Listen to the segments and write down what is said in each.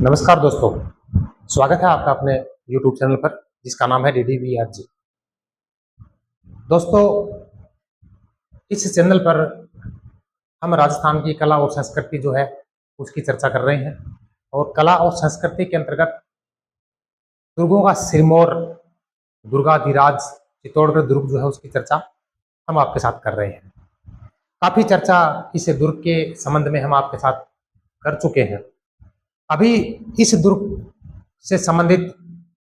नमस्कार दोस्तों, स्वागत है आपका अपने YouTube चैनल पर जिसका नाम है DDVRG। दोस्तों, इस चैनल पर हम राजस्थान की कला और संस्कृति जो है उसकी चर्चा कर रहे हैं और कला और संस्कृति के अंतर्गत दुर्गों का सिरमौर, दुर्गाधिराज, चित्तौड़गढ़ दुर्ग जो है उसकी चर्चा हम आपके साथ कर रहे हैं। काफ़ी चर्चा इस दुर्ग के संबंध में हम आपके साथ कर चुके हैं। अभी इस दुर्ग से संबंधित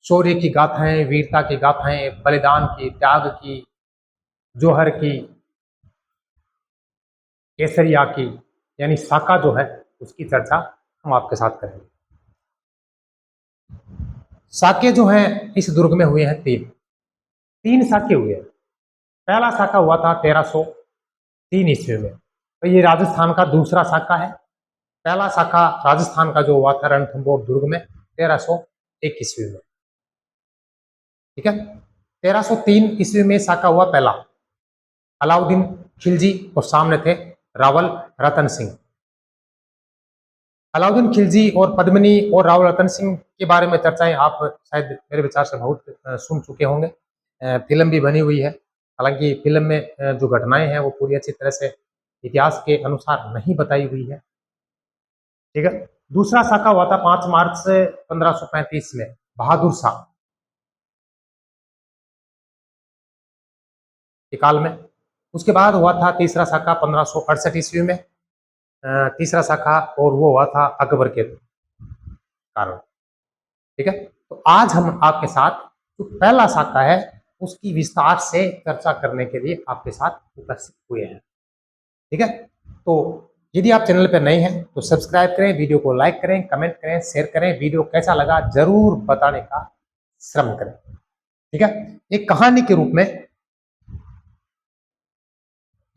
शौर्य की गाथाएं, वीरता की गाथाएं, बलिदान की, त्याग की, जोहर की, केसरिया की यानी साका जो है उसकी चर्चा हम आपके साथ करेंगे। साके जो हैं इस दुर्ग में हुए हैं तीन साके हुए हैं। पहला साका हुआ था 1303 ईस्वी में, तो ये राजस्थान का दूसरा साका है। पहला साका राजस्थान का जो हुआ था रणथंभौर दुर्ग में 1301 ईस्वी में, ठीक है। 1303 ईस्वी में साका हुआ पहला, अलाउद्दीन खिलजी और सामने थे रावल रतन सिंह। अलाउद्दीन खिलजी और पद्मिनी और रावल रतन सिंह के बारे में चर्चाएं आप शायद मेरे विचार से बहुत सुन चुके होंगे। फिल्म भी बनी हुई है, हालांकि फिल्म में जो घटनाएं हैं वो पूरी अच्छी तरह से इतिहास के अनुसार नहीं बताई हुई है, ठीक है। दूसरा साका हुआ था 5 मार्च 1535 में, बहादुर शाह के काल में। उसके बाद हुआ था तीसरा साका 1568 ईस्वी में, तीसरा साका, और वो हुआ था अकबर के कारण, ठीक है। तो आज हम आपके साथ जो पहला साका है उसकी विस्तार से चर्चा करने के लिए आपके साथ उपस्थित हुए हैं, ठीक है। तो यदि आप चैनल पर नए हैं तो सब्सक्राइब करें, वीडियो को लाइक करें, कमेंट करें, शेयर करें, वीडियो कैसा लगा जरूर बताने का श्रम करें, ठीक है। एक कहानी के रूप में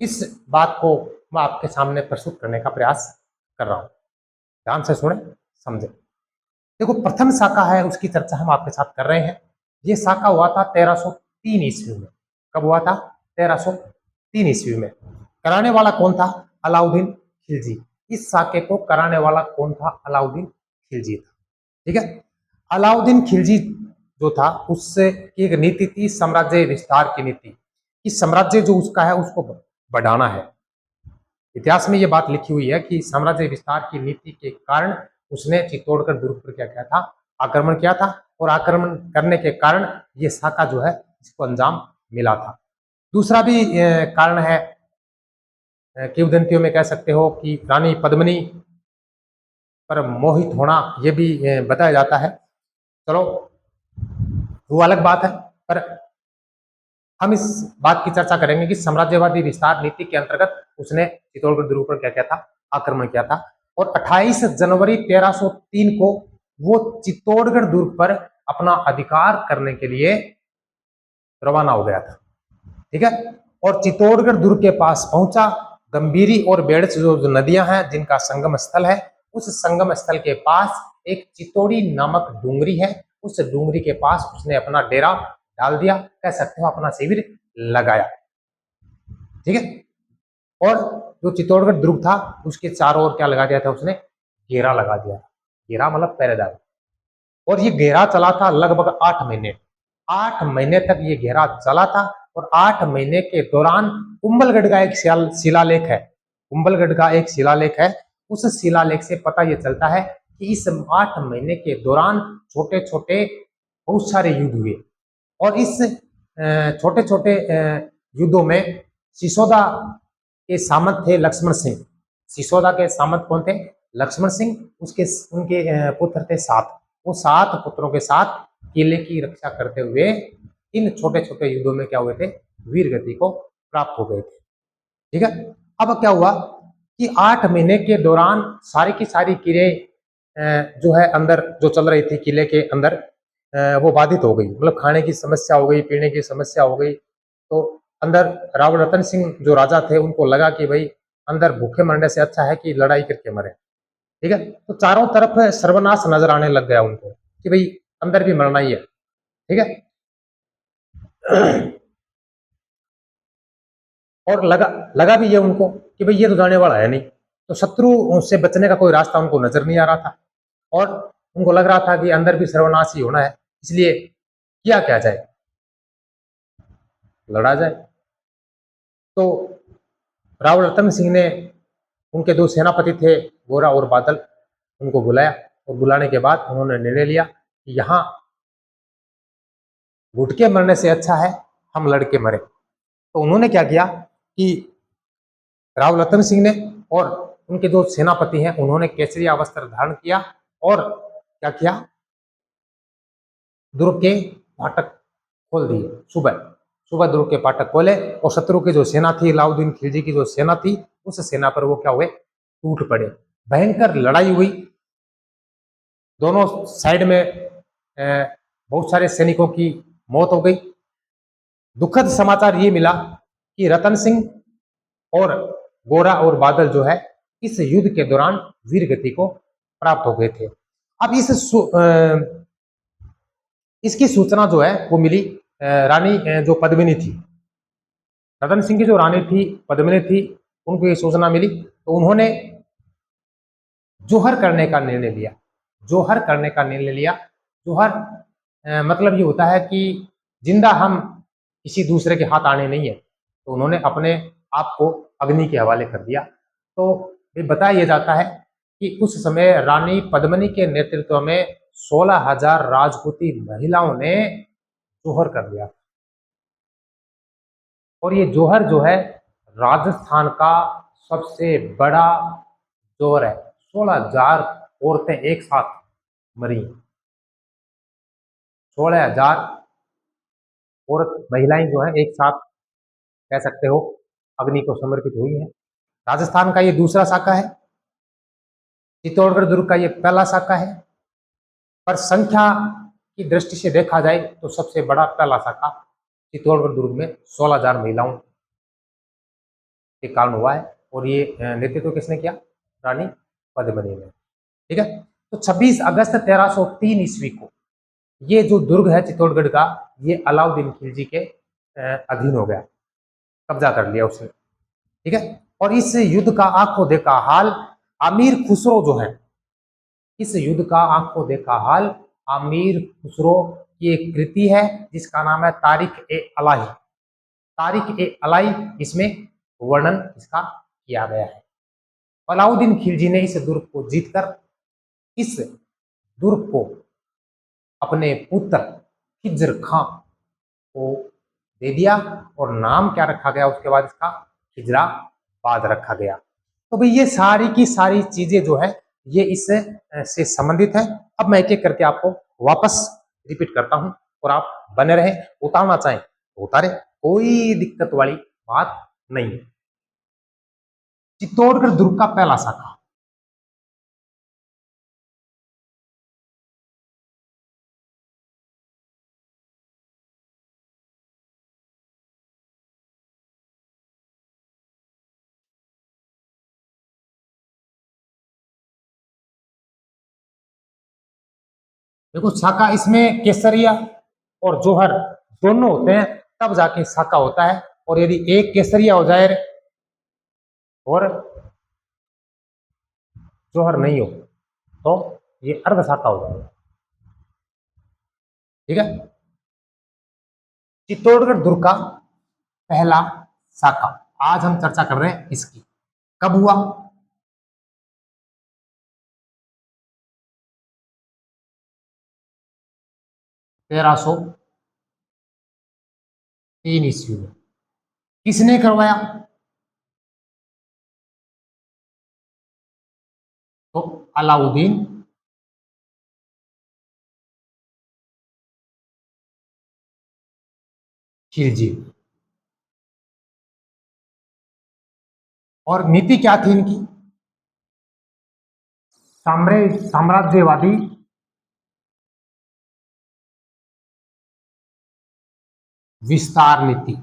इस बात को मैं आपके सामने प्रस्तुत करने का प्रयास कर रहा हूं। ध्यान से सुने, समझे। देखो, प्रथम साका है उसकी चर्चा हम आपके साथ कर रहे हैं। ये साका हुआ था 1303 ईस्वी में। कब हुआ था? 1303 ईस्वी में। कराने वाला कौन था? अलाउद्दीन खिलजी। इस साके को कराने वाला कौन था? अलाउद्दीन खिलजी था, ठीक है। अलाउद्दीन खिलजी जो था उससे एक नीति थी साम्राज्य विस्तार की नीति, कि साम्राज्य जो उसका है उसको बढ़ाना है। इतिहास में यह बात लिखी हुई है कि साम्राज्य विस्तार की नीति के कारण उसने चित्तौड़गढ़ दुर्ग पर क्या किया था? आक्रमण किया था, और आक्रमण करने के कारण ये साका जो है इसको अंजाम मिला था। दूसरा भी कारण है, किंवदंतियों में कह सकते हो कि रानी पद्मिनी पर मोहित होना, यह भी बताया जाता है। चलो, वो अलग बात है, पर हम इस बात की चर्चा करेंगे कि साम्राज्यवादी विस्तार नीति के अंतर्गत उसने चित्तौड़गढ़ दुर्ग पर क्या किया था? आक्रमण किया था। और 28 जनवरी 1303 को वो चित्तौड़गढ़ दुर्ग पर अपना अधिकार करने के लिए रवाना हो गया था, ठीक है। और चित्तौड़गढ़ दुर्ग के पास पहुंचा। गंभीरी और बेड़च जो नदियां हैं जिनका संगम स्थल है, उस संगम स्थल के पास एक चित्तौड़ी नामक डूंगरी है। उस डूंगरी के पास उसने अपना डेरा डाल दिया, कह सकते हो अपना शिविर लगाया, ठीक है। और जो चित्तौड़गढ़ दुर्ग था उसके चारों ओर क्या लगा दिया था? उसने घेरा लगा दिया। घेरा मतलब पहरेदारी। और ये घेरा चला था लगभग 8 महीने। 8 महीने तक ये घेरा चला था, और 8 महीने के दौरान कुंभलगढ़ का एक शिलालेख है, कुंभलगढ़ का एक शिलालेख है। उस शिलालेख से पता ये चलता है कि इस 8 महीने के दौरान छोटे छोटे बहुत सारे युद्ध हुए, और इस छोटे छोटे युद्धों में सिसोदा के सामंत थे लक्ष्मण सिंह। सिसोदा के सामंत कौन थे? लक्ष्मण सिंह। उनके पुत्र थे 7। वो 7 पुत्रों के साथ किले की रक्षा करते हुए इन छोटे छोटे युद्धों में क्या हुए थे? वीर गति को प्राप्त हो गए थे, ठीक है। अब क्या हुआ कि 8 महीने के दौरान सारी की सारी किलें जो है अंदर जो चल रही थी किले के अंदर, वो बाधित हो गई। मतलब खाने की समस्या हो गई, पीने की समस्या हो गई। तो अंदर रावल रतन सिंह जो राजा थे उनको लगा कि भाई अंदर भूखे मरने से अच्छा है कि लड़ाई करके मरे, ठीक है। तो चारों तरफ सर्वनाश नजर आने लग गया उनको कि भाई अंदर भी मरना ही है, ठीक है। और लगा भी ये उनको कि भाई ये तो जाने वाला है नहीं। तो शत्रु से बचने का कोई रास्ता उनको नजर नहीं आ रहा था। और उनको लग रहा था कि अंदर भी सर्वनाश ही होना है, इसलिए किया क्या जाए, लड़ा जाए। तो राव रतन सिंह ने उनके दो सेनापति थे गोरा और बादल, उनको बुलाया और बुलाने के बाद उन्होंने निर्णय लिया कि यहाँ घुट के मरने से अच्छा है हम लड़के मरे। तो उन्होंने क्या किया कि राव रतन सिंह ने और उनके जो सेनापति हैं उन्होंने केसरिया वस्त्र धारण किया और क्या किया, दुर्ग के फाटक खोल दिए। सुबह सुबह दुर्ग के फाटक खोले और शत्रु की जो सेना थी, अलाउद्दीन खिलजी की जो सेना थी, उस सेना पर वो क्या हुए, टूट पड़े। भयंकर लड़ाई हुई, दोनों साइड में बहुत सारे सैनिकों की मौत हो गई। दुखद समाचार ये मिला कि रतन सिंह और गोरा और बादल जो है इस युद्ध के दौरान वीर गति को प्राप्त हो गए थे। अब इसकी सूचना जो है वो मिली रानी जो पद्मिनी थी, रतन सिंह की जो रानी थी पद्मिनी थी, उनको ये सूचना मिली तो उन्होंने जोहर करने का निर्णय लिया। जोहर करने का निर्णय लिया। जोहर मतलब ये होता है कि जिंदा हम किसी दूसरे के हाथ आने नहीं है, तो उन्होंने अपने आप को अग्नि के हवाले कर दिया। तो ये बताया जाता है कि उस समय रानी पद्मिनी के नेतृत्व में 16,000 राजपूती महिलाओं ने जोहर कर दिया। और ये जोहर जो है राजस्थान का सबसे बड़ा जोहर है। 16,000 औरतें एक साथ मरी, 16,000 औरत महिलाएं जो है एक साथ कह सकते हो अग्नि को समर्पित हुई है। राजस्थान का ये दूसरा साका है, चित्तौड़गढ़ दुर्ग का ये पहला साका है, पर संख्या की दृष्टि से देखा जाए तो सबसे बड़ा पहला साका चित्तौड़गढ़ दुर्ग में 16,000 महिलाओं के कारण हुआ है। और ये नेतृत्व किसने किया, रानी पद्मिनी ने। ठीक है, तो 26 अगस्त 1303 ईस्वी को ये जो दुर्ग है चित्तौड़गढ़ का, ये अलाउद्दीन खिलजी के अधीन हो गया, कब्जा कर लिया उसने। ठीक है, और इस युद्ध का आंखों देखा हाल अमीर खुसरो जो है, इस युद्ध का आंखों देखा हाल अमीर खुसरो की एक कृति है जिसका नाम है तारिक ए अलाही। तारिक ए अलाई, इसमें वर्णन इसका किया गया है। अलाउद्दीन खिलजी ने इस दुर्ग को जीतकर इस दुर्ग को अपने पुत्र खिज्र खां को दे दिया और नाम क्या रखा गया उसके बाद इसका, खिजराबाद रखा गया। तो भाई ये सारी की सारी चीजें जो है ये इस से संबंधित है। अब मैं एक एक करके आपको वापस रिपीट करता हूं और आप बने रहे, उतारना चाहें तो उतारे, कोई दिक्कत वाली बात नहीं है। चित्तौड़गढ़ दुर्ग का पहला शाखा, देखो शाखा इसमें केसरिया और जोहर दोनों होते हैं, तब जाके शाखा होता है। और यदि एक केसरिया हो जाए और जोहर नहीं हो तो ये अर्ध शाखा हो जाएगा। ठीक है, चित्तौड़गढ़ दुर्ग का पहला शाखा आज हम चर्चा कर रहे हैं इसकी। कब हुआ, 1303 ईस्वी में। किसने करवाया, तो अलाउद्दीन खिलजी। और नीति क्या थी इनकी, साम्राज्यवादी विस्तार नीति।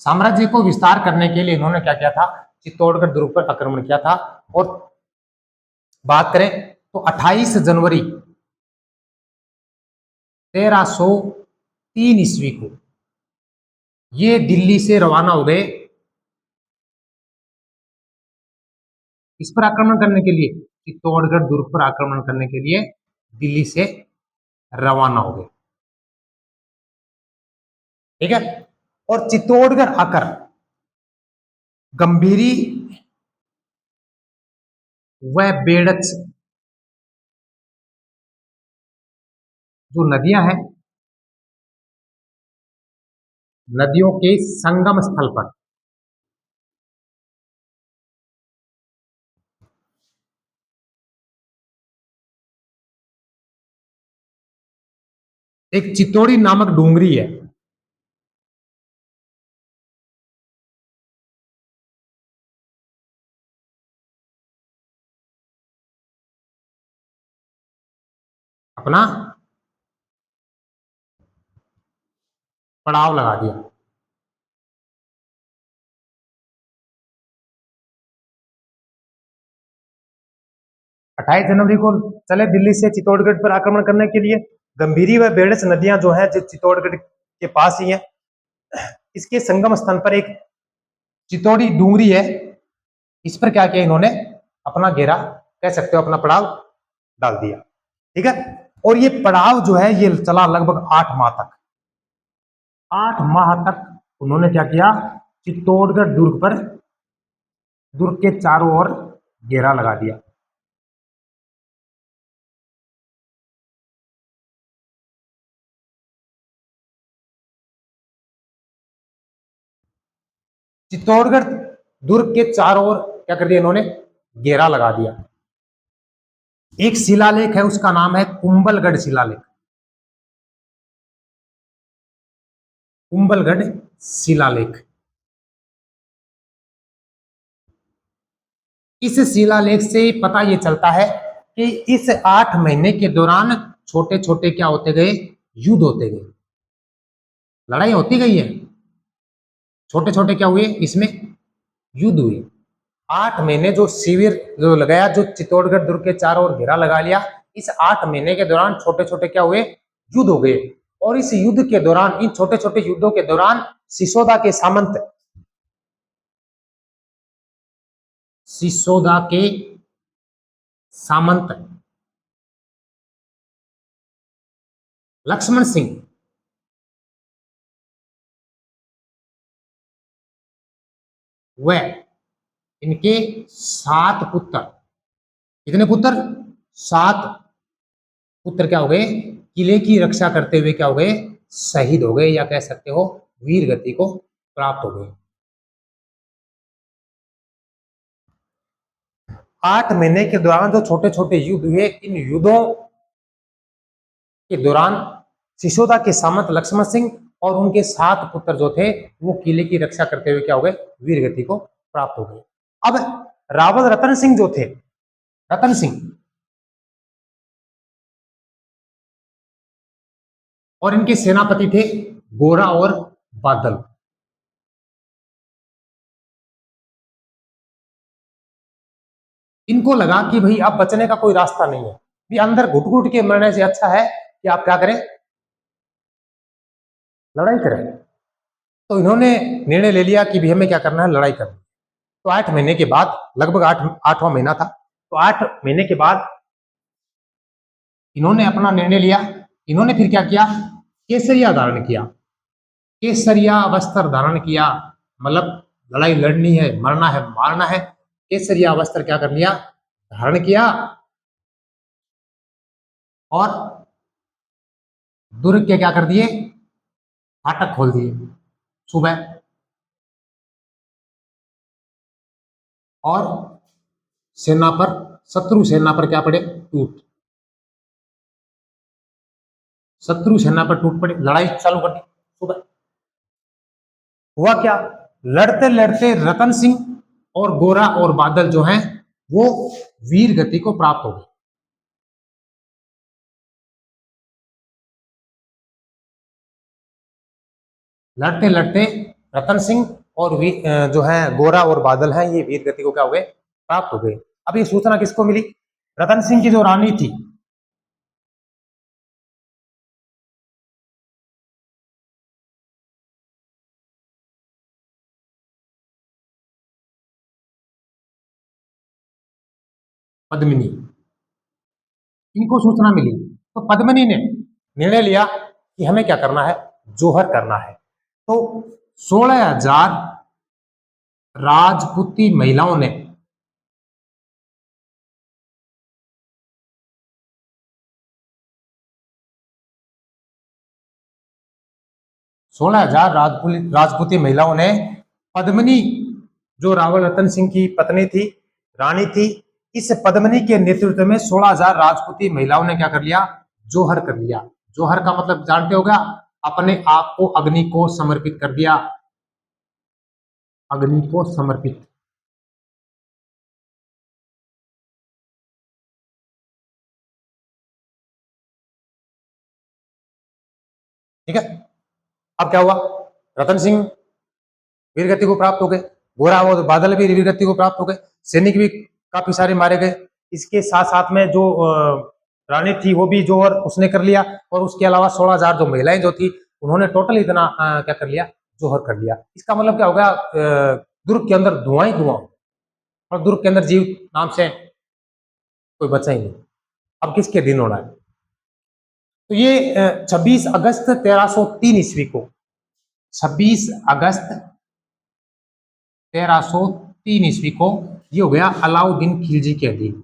साम्राज्य को विस्तार करने के लिए इन्होंने क्या किया था, चित्तौड़गढ़ दुर्ग पर आक्रमण किया था। और बात करें तो 28 जनवरी 1303 ईस्वी को ये दिल्ली से रवाना हो गए इस पर आक्रमण करने के लिए, चित्तौड़गढ़ दुर्ग पर आक्रमण करने के लिए दिल्ली से रवाना हो गए। ठीक है। और चित्तौड़गढ़ आकर गंभीरी व बेड़च जो नदियां हैं, नदियों के संगम स्थल पर एक चित्तौड़ी नामक डूंगरी है, अपना पड़ाव लगा दिया। 28 जनवरी को चले दिल्ली से चित्तौड़गढ़ पर आक्रमण करने के लिए। गंभीरी व बेड़च नदियां जो है, जो चित्तौड़गढ़ के पास ही है, इसके संगम स्थान पर एक चित्तौड़ी डूंगरी है। इस पर क्या किया इन्होंने, अपना घेरा कह सकते हो, अपना पड़ाव डाल दिया। ठीक है। और ये पड़ाव जो है ये चला लगभग 8 माह तक। 8 माह तक उन्होंने क्या किया, चित्तौड़गढ़ दुर्ग पर, दुर्ग के चारों ओर घेरा लगा दिया। चित्तौड़गढ़ दुर्ग के चारों ओर क्या कर दिया इन्होंने, घेरा लगा दिया। एक शिलालेख है, उसका नाम है कुंभलगढ़ शिलालेख। कुंभलगढ़ शिलालेख। इस शिलालेख से पता ये चलता है कि इस 8 महीने के दौरान छोटे छोटे क्या होते गए, युद्ध होते गए, लड़ाई होती गई है, छोटे छोटे क्या हुए इसमें, युद्ध हुए। 8 महीने जो शिविर जो लगाया, जो चित्तौड़गढ़ दुर्ग के चारों ओर घेरा लगा लिया, इस 8 महीने के दौरान छोटे छोटे क्या हुए, युद्ध हो गए। और इस युद्ध के दौरान, इन छोटे छोटे युद्धों के दौरान सिसोदा के सामंत, सिसोदा के सामंत लक्ष्मण सिंह व इनके 7 पुत्र, कितने पुत्र, 7 पुत्र क्या हो गए, किले की रक्षा करते हुए क्या हो गए, शहीद हो गए, या कह सकते हो वीर गति को प्राप्त हो गए। 8 महीने के दौरान जो छोटे छोटे युद्ध हुए, इन युद्धों के दौरान सिसोदा के सामंत लक्ष्मण सिंह और उनके 7 पुत्र जो थे, वो किले की रक्षा करते हुए क्या हो गए, वीर गति को प्राप्त हो गए। अब रावल रतन सिंह जो थे, रतन सिंह और इनके सेनापति थे गोरा और बादल। इनको लगा कि भाई अब बचने का कोई रास्ता नहीं है, भी अंदर घुट घुट के मरने से अच्छा है कि आप क्या करें, लड़ाई करें। तो इन्होंने निर्णय ले लिया कि भी हमें क्या करना है, लड़ाई करनी। तो 8 महीने के बाद, लगभग 8वां महीना था, तो 8 महीने के बाद इन्होंने अपना निर्णय लिया। इन्होंने फिर क्या किया, केसरिया धारण किया, केसरिया वस्त्र धारण किया, मतलब लड़ाई लड़नी है, मरना है, मारना है, केसरिया वस्त्र क्या कर लिया, धारण किया, और दुर्ग के क्या कर दिए, फाटक खोल दिए सुबह। और सेना पर, शत्रु सेना पर क्या पड़े, टूट, शत्रु सेना पर टूट पड़े, लड़ाई चालू कर दी सुबह। हुआ क्या, लड़ते लड़ते रतन सिंह और गोरा और बादल जो हैं, वो वीर गति को प्राप्त हो गए। लड़ते लड़ते रतन सिंह और जो है गोरा और बादल हैं, ये वीर गति को क्या हो गए, प्राप्त हो गए। अब ये सूचना किसको मिली, रतन सिंह की जो रानी थी, पद्मिनी, इनको सूचना मिली तो पद्मिनी ने निर्णय लिया कि हमें क्या करना है, जोहर करना है। तो 16,000 राजपूती महिलाओं ने 16,000 राजपूती महिलाओं ने पद्मिनी, जो रावल रतन सिंह की पत्नी थी, रानी थी, इस पद्मिनी के नेतृत्व में 16,000 राजपूती महिलाओं ने क्या कर लिया, जोहर कर लिया। जोहर का मतलब जानते हो क्या, अपने आप को अग्नि को समर्पित कर दिया, अग्नि को समर्पित। ठीक है। अब क्या हुआ, रतन सिंह वीरगति को प्राप्त हो गए, गोरा वो बादल भी वीरगति को प्राप्त हो गए, सैनिक भी काफी सारे मारे गए। इसके साथ साथ में जो रानी थी वो भी जोहर उसने कर लिया, और उसके अलावा 16,000 जो महिलाएं जो थी उन्होंने टोटल इतना क्या कर लिया, जोहर कर लिया। इसका मतलब क्या हो गया, दुर्ग के अंदर धुआं ही धुआं, और दुर्ग के अंदर जीव नाम से कोई बचा ही नहीं। अब किसके दिन होना है, तो ये 26 अगस्त 1303 ईस्वी को, 26 अगस्त 1303 ईस्वी को ये हो गया अलाउद्दीन खिलजी के अधीन।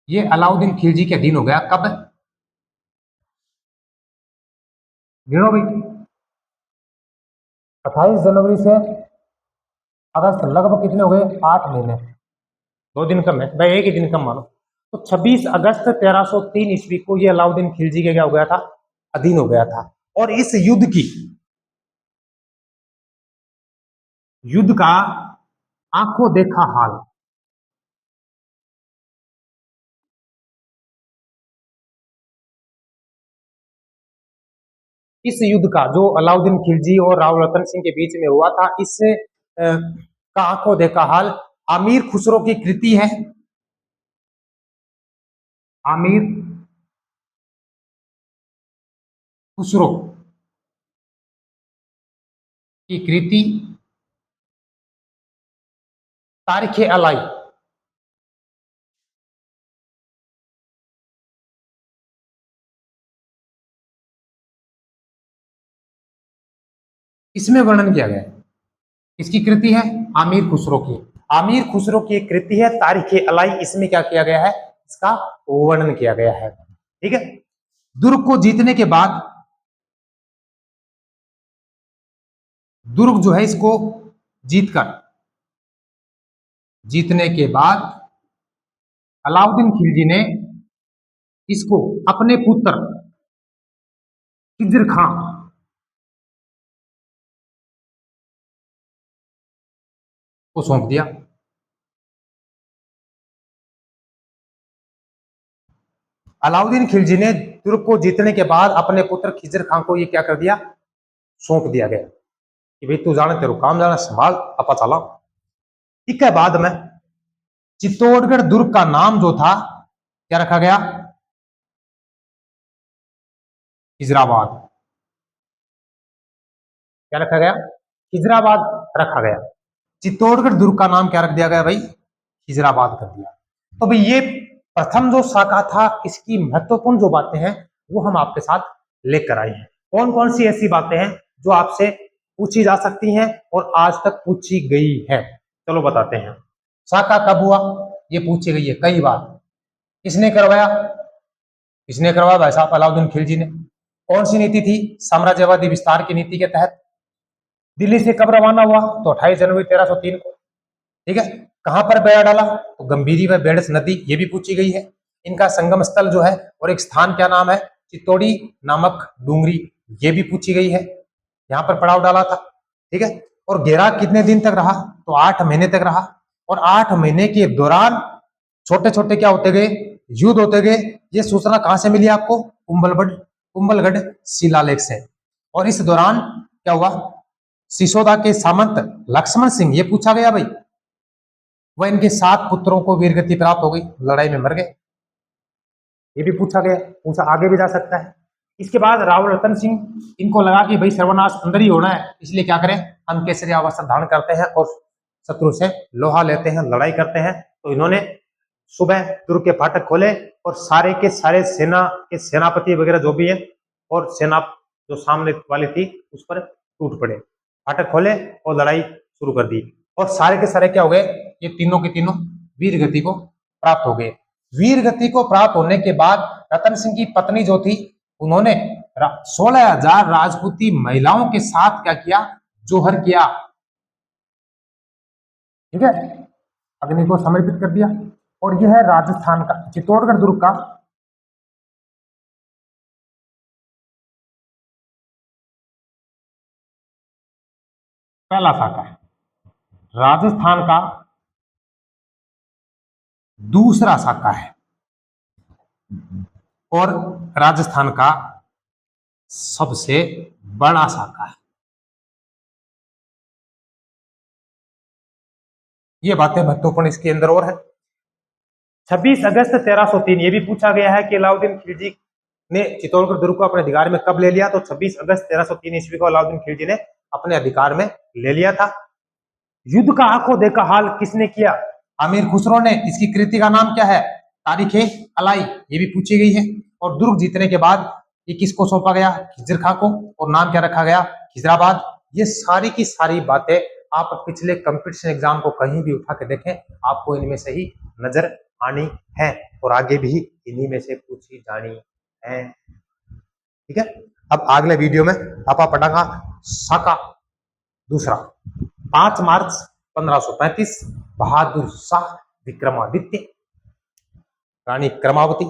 ये अलाउद्दीन खिलजी के अधीन हो गया कब, गिनो भाई, 28 जनवरी से अगस्त, लगभग कितने हो गए, 8 महीने, 2 दिन कम है भाई, एक ही दिन कम मानो। तो 26 अगस्त 1303 ईस्वी को ये अलाउद्दीन खिलजी के क्या हो गया था, अधीन हो गया था। और इस युद्ध का आंखों देखा हाल, इस युद्ध का जो अलाउद्दीन खिलजी और राव रतन सिंह के बीच में हुआ था, इस का आंखों देखा हाल आमिर खुसरो की कृति है, आमिर खुसरो की कृति तारीख अलाई, इसमें वर्णन किया गया है। इसकी कृति है आमिर खुसरो की, आमिर खुसरो की कृति है तारीख अलाई, इसमें क्या किया गया है, इसका वर्णन किया गया है। ठीक है। दुर्ग को जीतने के बाद, दुर्ग जो है इसको जीतकर, जीतने के बाद अलाउद्दीन खिलजी ने इसको अपने पुत्र खिज्र खां को सौंप दिया। अलाउद्दीन खिलजी ने तुर्क को जीतने के बाद अपने पुत्र खिज्र खां को ये क्या कर दिया, सौंप दिया गया कि भाई तू जाने, तेरे काम जाना, संभाल अपा चला। इसके बाद में चित्तौड़गढ़ दुर्ग का नाम जो था क्या रखा गया, खिजराबाद, क्या रखा गया, खिजराबाद रखा गया। चित्तौड़गढ़ दुर्ग का नाम क्या रख दिया गया भाई, खिजराबाद कर दिया। तो भाई ये प्रथम जो शाखा था, इसकी महत्वपूर्ण जो बातें हैं वो हम आपके साथ लेकर आए हैं। कौन कौन सी ऐसी बातें हैं जो आपसे पूछी जा सकती हैं और आज तक पूछी गई है, चलो बताते हैं। शाखा कब हुआ, ये पूछी गई है कई बार। किसने करवाया, किसने करवाया, भाई साहब अलाउद्दीन खिलजी ने। कौन सी नीति थी, साम्राज्यवादी विस्तार की नीति के तहत। दिल्ली से कब रवाना हुआ, तो 28 जनवरी 1303 को। ठीक है। कहां पर बेड़ा डाला, तो गंभीरी व बेड़स नदी, ये भी पूछी गई है। इनका संगम स्थल जो है और एक स्थान क्या नाम है, चित्तौड़ी नामक डूंगरी, ये भी पूछी गई है। यहाँ पर पड़ाव डाला था। ठीक है। और घेरा कितने दिन तक रहा, तो 8 महीने तक रहा। और 8 महीने के दौरान छोटे छोटे क्या होते गए, युद्ध होते गए। ये सूचना कहां से मिली आपको, कुंभलगढ़ शिलालेख से। और इस दौरान क्या हुआ, सिसोदा के सामंत लक्ष्मण सिंह, ये पूछा गया भाई, वह इनके 7 पुत्रों को वीरगति प्राप्त हो गई, लड़ाई में मर गए, ये भी पूछा गया, पूछा आगे भी जा सकता है। इसके बाद रावण रतन सिंह इनको लगा कि भाई सर्वनाश अंदर ही होना है, इसलिए क्या करें, हम केसरी अवस्था धारण करते हैं और शत्रु से लोहा लेते हैं, लड़ाई करते हैं। तो इन्होंने सुबह दुर्ग के फाटक खोले और सारे के सारे सेना के सेनापति वगैरह जो भी है और सेना जो सामने वाली थी उस पर टूट पड़े, फाटक खोले और लड़ाई शुरू कर दी। और सारे के सारे क्या हो गए, ये तीनों के तीनों वीर गति को प्राप्त हो गए। वीर गति को प्राप्त होने के बाद रतन सिंह की पत्नी जो थी उन्होंने 16,000 राजपूती महिलाओं के साथ क्या किया, जोहर किया, ठीक है, अग्नि को समर्पित कर दिया। और यह है राजस्थान का चित्तौड़गढ़ दुर्ग का पहला साका है, राजस्थान का दूसरा साका है और राजस्थान का सबसे बड़ा साका है। ये बातें महत्वपूर्ण इसके अंदर और है। 26 अगस्त 1303 ये भी पूछा गया है कि अलाउद्दीन खिलजी ने चित्तौड़गढ़ दुर्ग को अपने अधिकार में कब ले लिया, तो 26 अगस्त 1303 ईस्वी को अलाउद्दीन खिलजी ने अपने अधिकार में ले लिया था। युद्ध का आंखों देखा हाल किसने किया, अमीर खुसरो ने। इसकी कृति का नाम क्या है, तारीख अलाई, ये भी पूछी गई है। और दुर्ग जीतने के बाद ये किसको सौंपा गया, खिजर खां को, और नाम क्या रखा गया, खिजराबाद। ये सारी की सारी बातें आप पिछले कंपटीशन एग्जाम को कहीं भी उठा के देखें, आपको इनमें से ही नजर आनी है और आगे भी इन्हीं में से पूछी जानी है, ठीक है। अब अगले वीडियो में आपा पढ़ागा साका दूसरा। 5 मार्च 1535 बहादुर शाह विक्रमादित्य, रानी क्रमावती,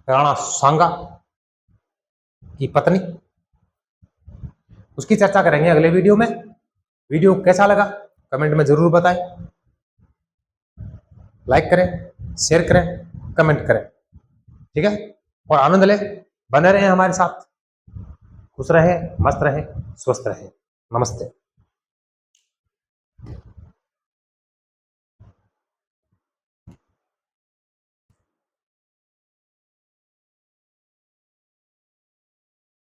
राणा सांगा की पत्नी, उसकी चर्चा करेंगे अगले वीडियो में। वीडियो कैसा लगा कमेंट में जरूर बताएं, लाइक करें, शेयर करें, कमेंट करें, ठीक है। और आनंद लें, बने रहें हमारे साथ, खुश रहें, मस्त रहें, स्वस्थ रहें। नमस्ते।